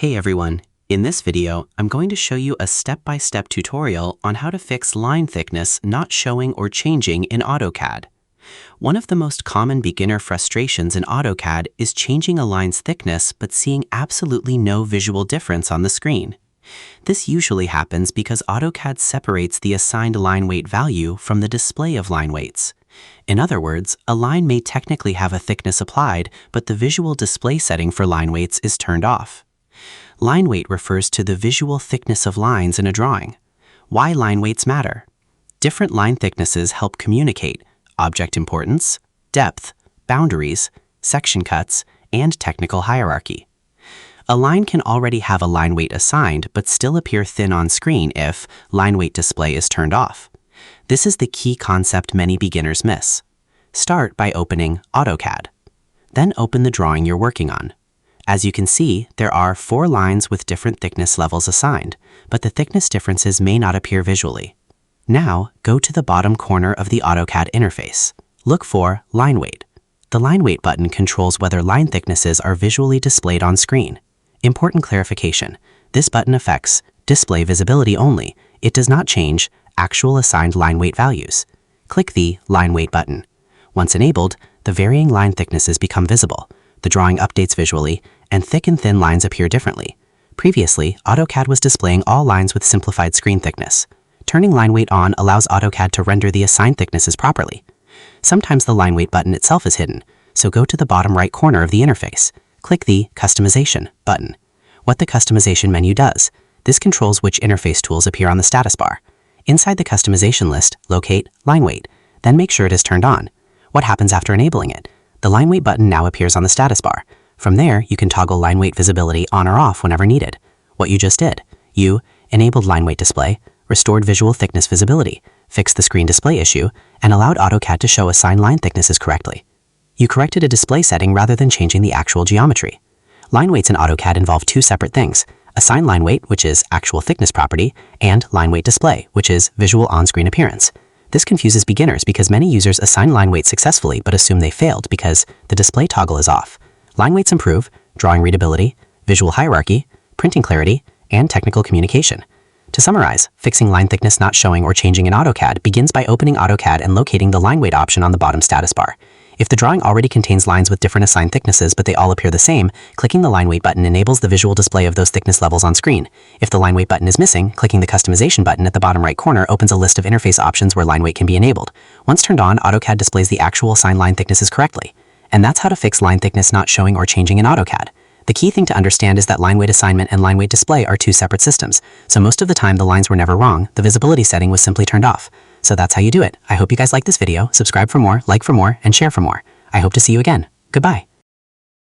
Hey everyone, in this video, I'm going to show you a step-by-step tutorial on how to fix line thickness not showing or changing in AutoCAD. One of the most common beginner frustrations in AutoCAD is changing a line's thickness but seeing absolutely no visual difference on the screen. This usually happens because AutoCAD separates the assigned line weight value from the display of line weights. In other words, a line may technically have a thickness applied, but the visual display setting for line weights is turned off. Line weight refers to the visual thickness of lines in a drawing. Why line weights matter? Different line thicknesses help communicate object importance, depth, boundaries, section cuts, and technical hierarchy. A line can already have a line weight assigned but still appear thin on screen if line weight display is turned off. This is the key concept many beginners miss. Start by opening AutoCAD. Then open the drawing you're working on. As you can see, there are 4 lines with different thickness levels assigned, but the thickness differences may not appear visually. Now, go to the bottom corner of the AutoCAD interface. Look for Line Weight. The Line Weight button controls whether line thicknesses are visually displayed on screen. Important clarification, this button affects display visibility only. It does not change actual assigned line weight values. Click the Line Weight button. Once enabled, the varying line thicknesses become visible. The drawing updates visually, and thick and thin lines appear differently. Previously, AutoCAD was displaying all lines with simplified screen thickness. Turning line weight on allows AutoCAD to render the assigned thicknesses properly. Sometimes the line weight button itself is hidden, so go to the bottom right corner of the interface. Click the Customization button. What the Customization menu does, this controls which interface tools appear on the status bar. Inside the Customization list, locate Line Weight, then make sure it is turned on. What happens after enabling it? The Line Weight button now appears on the status bar. From there, you can toggle line weight visibility on or off whenever needed. What you just did, you enabled line weight display, restored visual thickness visibility, fixed the screen display issue, and allowed AutoCAD to show assigned line thicknesses correctly. You corrected a display setting rather than changing the actual geometry. Line weights in AutoCAD involve 2 separate things: assigned line weight, which is actual thickness property, and line weight display, which is visual on-screen appearance. This confuses beginners because many users assign line weights successfully but assume they failed because the display toggle is off. Line weights improve drawing readability, visual hierarchy, printing clarity, and technical communication. To summarize, fixing line thickness not showing or changing in AutoCAD begins by opening AutoCAD and locating the line weight option on the bottom status bar. If the drawing already contains lines with different assigned thicknesses but they all appear the same, clicking the line weight button enables the visual display of those thickness levels on screen. If the line weight button is missing, clicking the Customization button at the bottom right corner opens a list of interface options where line weight can be enabled. Once turned on, AutoCAD displays the actual assigned line thicknesses correctly. And that's how to fix line thickness not showing or changing in AutoCAD. The key thing to understand is that line weight assignment and line weight display are 2 separate systems, so most of the time the lines were never wrong, the visibility setting was simply turned off. So that's how you do it. I hope you guys like this video, subscribe for more, like for more, and share for more. I hope to see you again. Goodbye.